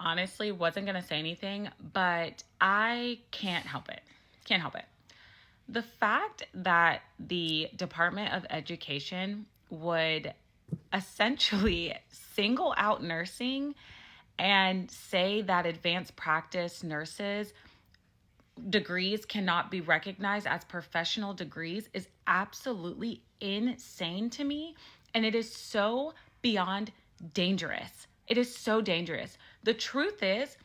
honestly wasn't going to say anything, but I can't help it. Can't help it. The fact that the Department of Education would essentially single out nursing and say that advanced practice nurses degrees cannot be recognized as professional degrees is absolutely insane to me. And it is so beyond dangerous. It is so dangerous. The truth is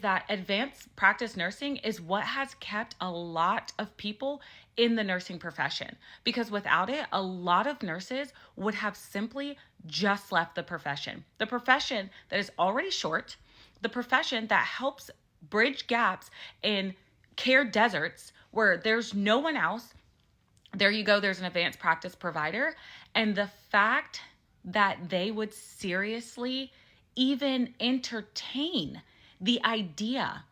that advanced practice nursing is what has kept a lot of people in the nursing profession, because without it, a lot of nurses would have simply just left the profession that is already short, the profession that helps bridge gaps in care deserts where there's no one else. There you go, there's an advanced practice provider. And the fact that they would seriously even entertain the idea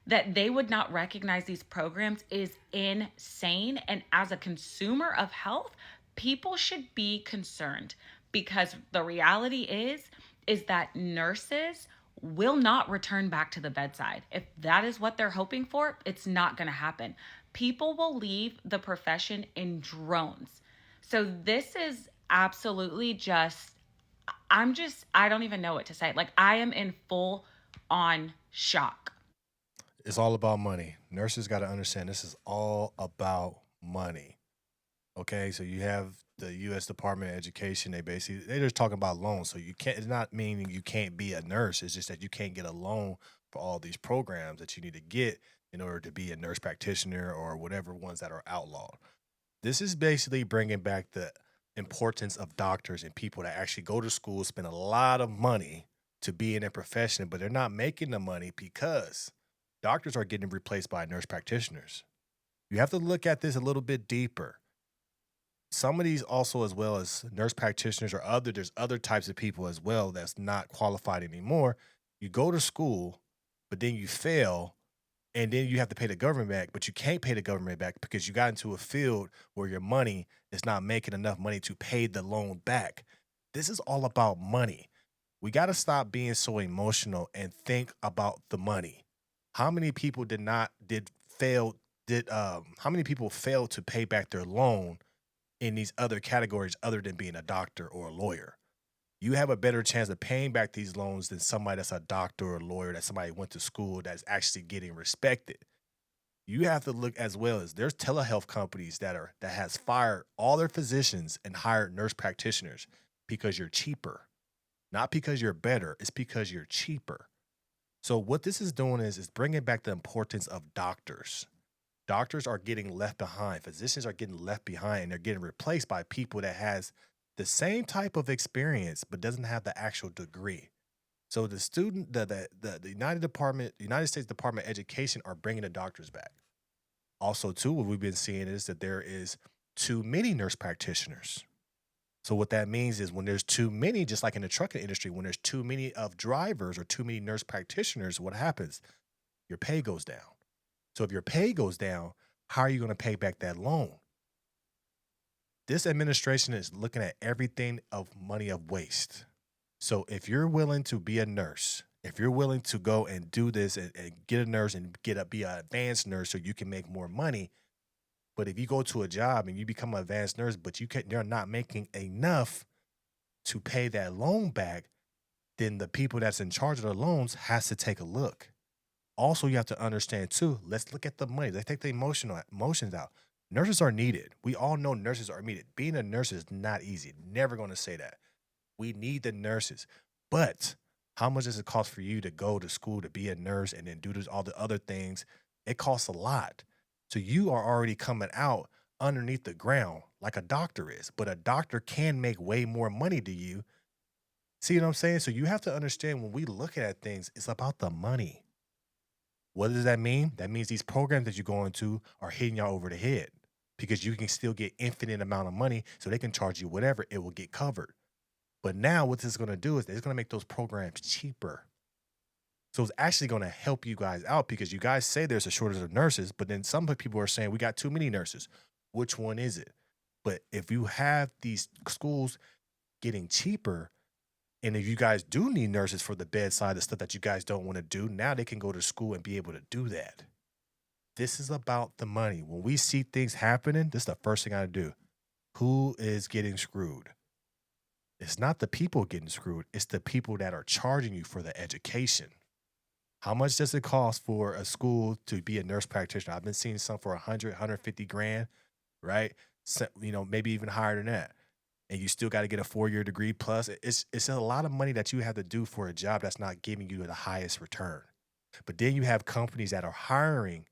that they would not recognize these programs is insane. And as a consumer of health, people should be concerned, because the reality is that nurses will not return back to the bedside. If that is what they're hoping for, it's not going to happen. People will leave the profession in drones. So this is absolutely just, I don't even know what to say. Like, I am in full on shock. It's all about money. Nurses got to understand this is all about money. Okay, so you have the U.S. Department of Education. They're just talking about loans. So you can't. It's not meaning you can't be a nurse. It's just that you can't get a loan for all these programs that you need to get in order to be a nurse practitioner or whatever ones that are outlawed. This is basically bringing back the importance of doctors and people that actually go to school, spend a lot of money to be in a profession, but they're not making the money because doctors are getting replaced by nurse practitioners. You have to look at this a little bit deeper. Some of these also, as well as nurse practitioners or there's other types of people as well that's not qualified anymore. You go to school, but then you fail, and then you have to pay the government back, but you can't pay the government back because you got into a field where your money is not making enough money to pay the loan back. This is all about money. We got to stop being so emotional and think about the money. How many people did not did fail did how many people failed to pay back their loan in these other categories other than being a doctor or a lawyer? You have a better chance of paying back these loans than somebody that's a doctor or a lawyer, that somebody went to school that's actually getting respected. You have to look as well as there's telehealth companies that has fired all their physicians and hired nurse practitioners because you're cheaper. Not because you're better, it's because you're cheaper. So what this is doing is bringing back the importance of doctors. Doctors are getting left behind. Physicians are getting left behind, and they're getting replaced by people that has the same type of experience but doesn't have the actual degree. So the student, the United States Department of Education are bringing the doctors back. Also, too, what we've been seeing is that there is too many nurse practitioners. So what that means is when there's too many, just like in the trucking industry, when there's too many of drivers or too many nurse practitioners, what happens? Your pay goes down. So if your pay goes down, how are you going to pay back that loan? This administration is looking at everything of money of waste. So if you're willing to be a nurse, if you're willing to go and do this and get a nurse and be an advanced nurse so you can make more money, but if you go to a job and you become an advanced nurse, but you're not making enough to pay that loan back, then the people that's in charge of the loans has to take a look. Also, you have to understand too, let's look at the money. Let's take the emotions out. Nurses are needed. We all know nurses are needed. Being a nurse is not easy. Never going to say that. We need the nurses. But how much does it cost for you to go to school to be a nurse and then do all the other things? It costs a lot. So you are already coming out underneath the ground like a doctor is, but a doctor can make way more money to you. See what I'm saying? So you have to understand when we look at things, it's about the money. What does that mean? That means these programs that you're going to are hitting y'all over the head because you can still get infinite amount of money, so they can charge you whatever, it will get covered. But now what this is going to do is it's going to make those programs cheaper. So it's actually going to help you guys out because you guys say there's a shortage of nurses, but then some people are saying we got too many nurses. Which one is it? But if you have these schools getting cheaper, And if you guys do need nurses for the bedside, the stuff that you guys don't want to do, now they can go to school and be able to do that. This is about the money. When we see things happening, this is the first thing I do. Who is getting screwed? It's not the people getting screwed. It's the people that are charging you for the education. How much does it cost for a school to be a nurse practitioner? I've been seeing some for 150 grand, right? So, maybe even higher than that. And you still got to get a 4-year degree plus. It's a lot of money that you have to do for a job that's not giving you the highest return. But then you have companies that are hiring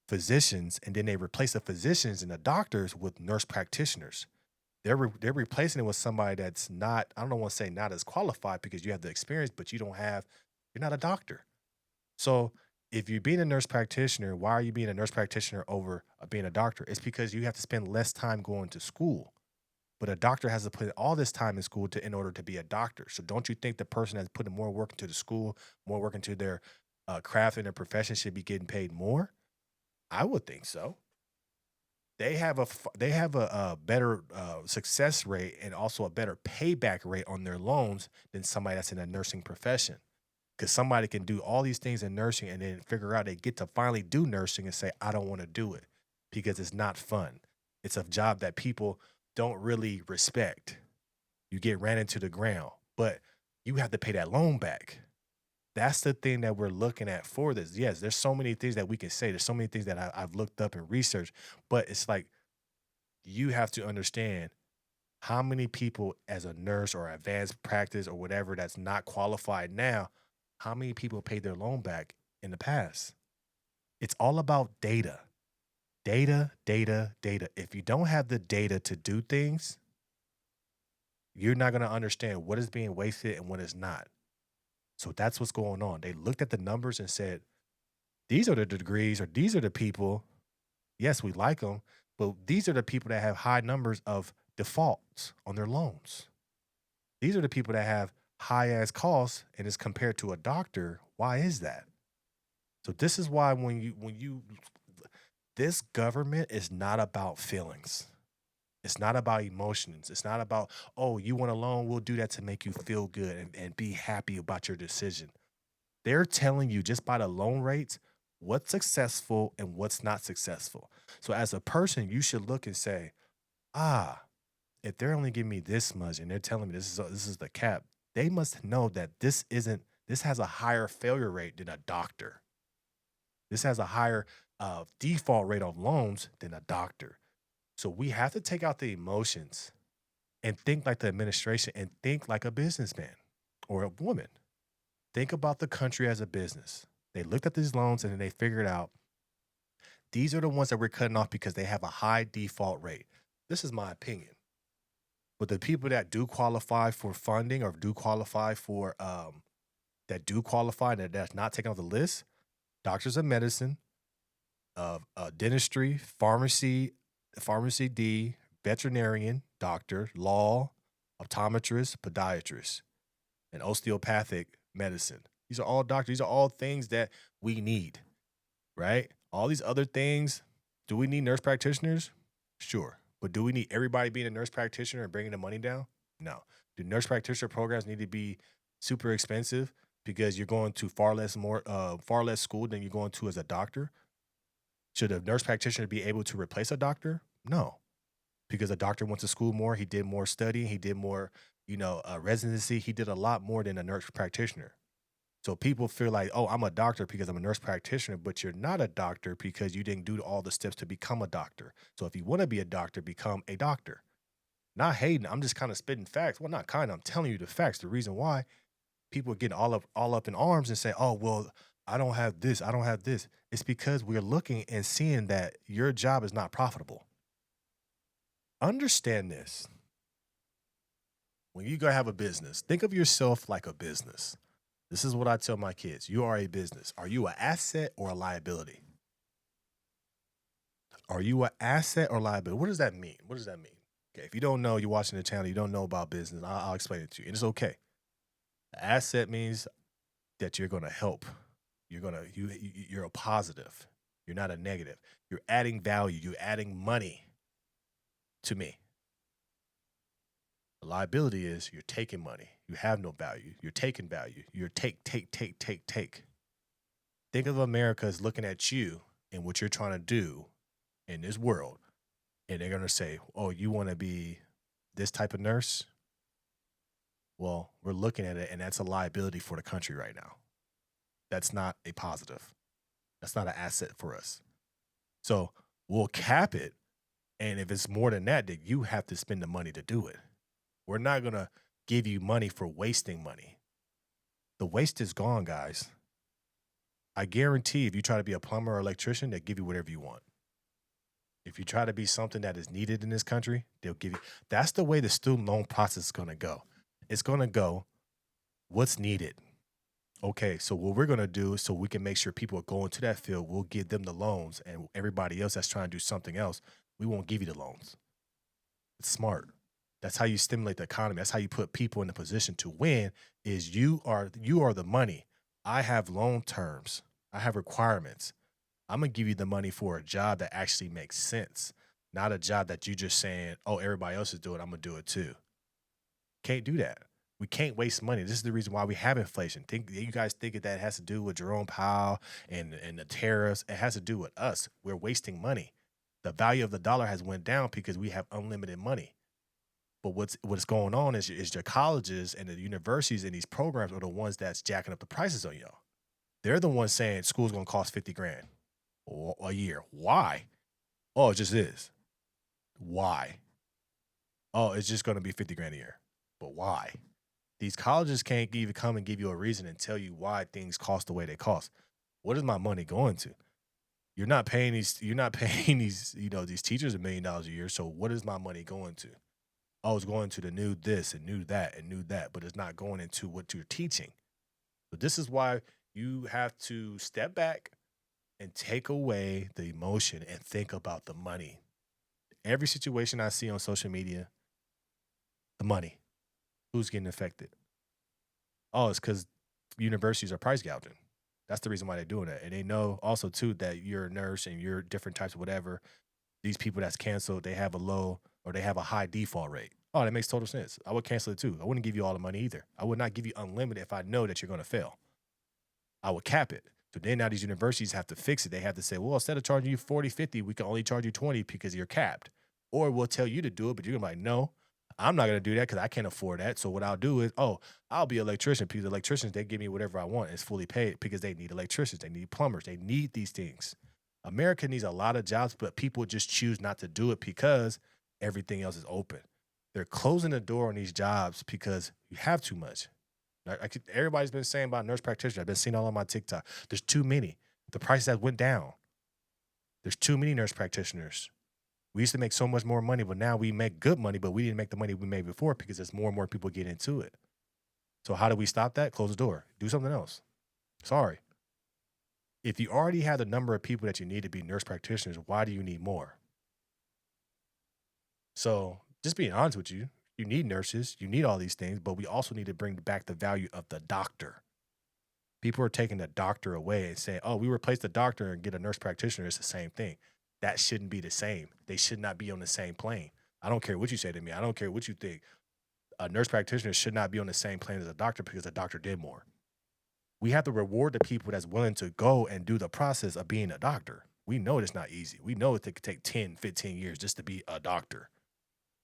physicians, and then they replace the physicians and the doctors with nurse practitioners. They're replacing it with somebody that's not, I don't want to say not as qualified because you have the experience, but you're not a doctor. So if you're being a nurse practitioner, why are you being a nurse practitioner over being a doctor? It's because you have to spend less time going to school. But a doctor has to put all this time in school in order to be a doctor. So don't you think the person that's putting more work into the school, more work into their craft and their profession should be getting paid more? I would think so. They have a better success rate and also a better payback rate on their loans than somebody that's in a nursing profession. Because somebody can do all these things in nursing and then figure out they get to finally do nursing and say, I don't want to do it because it's not fun. It's a job that people don't really respect. You get ran into the ground, but you have to pay that loan back. That's the thing that we're looking at for this. Yes, there's so many things that we can say. There's so many things that I've looked up and researched, but it's like you have to understand how many people as a nurse or advanced practice or whatever that's not qualified now, how many people paid their loan back in the past? It's all about data. Data, data, data. If you don't have the data to do things, you're not going to understand what is being wasted and what is not. So that's what's going on. They looked at the numbers and said, these are the degrees or these are the people. Yes, we like them, but these are the people that have high numbers of defaults on their loans. These are the people that have high ass costs and is compared to a doctor. Why is that? So this is why when you this government is not about feelings. It's not about emotions. It's not about, oh, you want a loan, we'll do that to make you feel good and be happy about your decision. They're telling you just by the loan rates what's successful and what's not successful. So as a person, you should look and say, ah, if they're only giving me this much and they're telling me this is the cap, they must know that this has a higher failure rate than a doctor. This has a higher default rate on loans than a doctor. So we have to take out the emotions and think like the administration and think like a businessman or a woman. Think about the country as a business. They looked at these loans and then they figured out these are the ones that we're cutting off because they have a high default rate. This is my opinion. But the people that do qualify for funding or do qualify for that do qualify that's not taken off the list, doctors of medicine, of dentistry, pharmacy D, veterinarian, doctor, law, optometrist, podiatrist, and osteopathic medicine. These are all doctors. These are all things that we need, right? All these other things. Do we need nurse practitioners? Sure. But do we need everybody being a nurse practitioner and bringing the money down? No. Do nurse practitioner programs need to be super expensive because you're going to far less school than you're going to as a doctor? Should a nurse practitioner be able to replace a doctor? No, because a doctor went to school more. He did more studying. He did more, residency. He did a lot more than a nurse practitioner. So people feel like, oh, I'm a doctor because I'm a nurse practitioner, but you're not a doctor because you didn't do all the steps to become a doctor. So if you want to be a doctor, become a doctor. Not hating. I'm just kind of spitting facts. Well, not kind of. I'm telling you the facts. The reason why people are getting all up in arms and say, "Oh, well, I don't have this. I don't have this." It's because we're looking and seeing that your job is not profitable. Understand this. When you go have a business, think of yourself like a business. This is what I tell my kids. You are a business. Are you an asset or a liability? Are you an asset or liability? What does that mean? What does that mean? Okay, if you don't know, you're watching the channel, you don't know about business, I'll explain it to you. And it's okay. Asset means that you're going to help. You're a positive. You're not a negative. You're adding value. You're adding money to me. The liability is you're taking money. You have no value. You're taking value. You're take. Think of America as looking at you and what you're trying to do in this world. And they're going to say, oh, you want to be this type of nurse? Well, we're looking at it, and that's a liability for the country right now. That's not a positive. That's not an asset for us. So we'll cap it. And if it's more than that, then you have to spend the money to do it. We're not going to give you money for wasting money. The waste is gone, guys. I guarantee if you try to be a plumber or electrician, they'll give you whatever you want. If you try to be something that is needed in this country, they'll give you. That's the way the student loan process is going to go. It's going to go, what's needed? Okay, so what we're going to do so we can make sure people are going to that field, we'll give them the loans, and everybody else that's trying to do something else, we won't give you the loans. It's smart. That's how you stimulate the economy. That's how you put people in a position to win is you are the money. I have loan terms. I have requirements. I'm going to give you the money for a job that actually makes sense, not a job that you just saying, oh, everybody else is doing it, I'm going to do it too. Can't do that. We can't waste money. This is the reason why we have inflation. You guys think that has to do with Jerome Powell and the tariffs. It has to do with us. We're wasting money. The value of the dollar has went down because we have unlimited money. But what's going on is your colleges and the universities and these programs are the ones that's jacking up the prices on y'all. They're the ones saying school's going to cost $50,000 a year. Why? Oh, it just is. Why? Oh, it's just going to be $50,000 a year. But why? These colleges can't even come and give you a reason and tell you why things cost the way they cost. What is my money going to? You're not paying these, these teachers $1 million a year. So what is my money going to? Oh, it's going to the new this and new that, but it's not going into what you're teaching. So this is why you have to step back and take away the emotion and think about the money. Every situation I see on social media, the money. Who's getting affected? Oh, it's because universities are price gouging. That's the reason why they're doing that. And they know also, too, that you're a nurse and you're different types of whatever. These people that's canceled, they have a low or they have a high default rate. Oh, that makes total sense. I would cancel it, too. I wouldn't give you all the money either. I would not give you unlimited if I know that you're going to fail. I would cap it. So then now these universities have to fix it. They have to say, well, instead of charging you 40, 50, we can only charge you 20 because you're capped. Or we'll tell you to do it, but you're going to be like, no, I'm not going to do that because I can't afford that. So what I'll do is, I'll be an electrician because electricians, they give me whatever I want. It's fully paid because they need electricians. They need plumbers. They need these things. America needs a lot of jobs, but people just choose not to do it because everything else is open. They're closing the door on these jobs because you have too much. Everybody's been saying about nurse practitioners. I've been seeing all on my TikTok. There's too many. The prices that went down. There's too many nurse practitioners. We used to make so much more money, but now we make good money, but we didn't make the money we made before because there's more and more people get into it. So how do we stop that? Close the door. Do something else. Sorry. If you already have the number of people that you need to be nurse practitioners, why do you need more? So just being honest with you, you need nurses, you need all these things, but we also need to bring back the value of the doctor. People are taking the doctor away and saying, oh, we replace the doctor and get a nurse practitioner. It's the same thing. That shouldn't be the same. They should not be on the same plane. I don't care what you say to me. I don't care what you think. A nurse practitioner should not be on the same plane as a doctor because the doctor did more. We have to reward the people that's willing to go and do the process of being a doctor. We know it's not easy. We know it could take 10, 15 years just to be a doctor.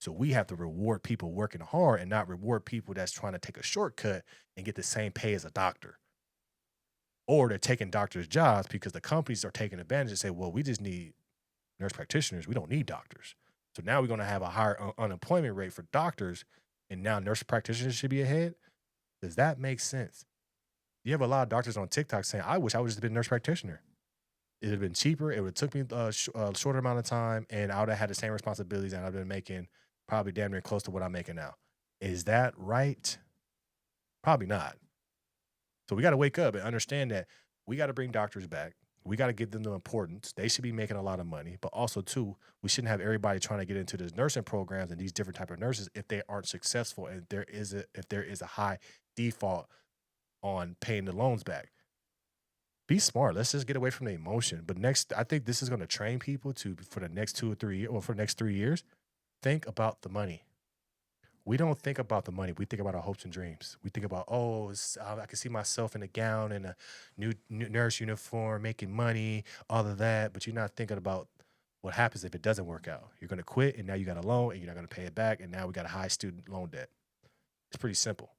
So we have to reward people working hard and not reward people that's trying to take a shortcut and get the same pay as a doctor. Or they're taking doctors' jobs because the companies are taking advantage and say, well, we just need nurse practitioners. We don't need doctors. So now we're going to have a higher unemployment rate for doctors, and now nurse practitioners should be ahead. Does that make sense? You have a lot of doctors on TikTok saying, I wish I would have been a nurse practitioner. It would have been cheaper. It would have took me a shorter amount of time, and I would have had the same responsibilities, and I've been making probably damn near close to what I'm making now. Is that right? Probably not. So we got to wake up and understand that we got to bring doctors back. We got to give them the importance. They should be making a lot of money, but also too, we shouldn't have everybody trying to get into these nursing programs and these different type of nurses if they aren't successful and if there is a high default on paying the loans back. Be smart. Let's just get away from the emotion. But I think this is going to train people for the next 2 or 3 years, or for the next 3 years. Think about the money. We don't think about the money. We think about our hopes and dreams. We think about, oh, I can see myself in a gown and a new nurse uniform, making money, all of that. But you're not thinking about what happens if it doesn't work out. You're going to quit, and now you got a loan, and you're not going to pay it back, and now we got a high student loan debt. It's pretty simple.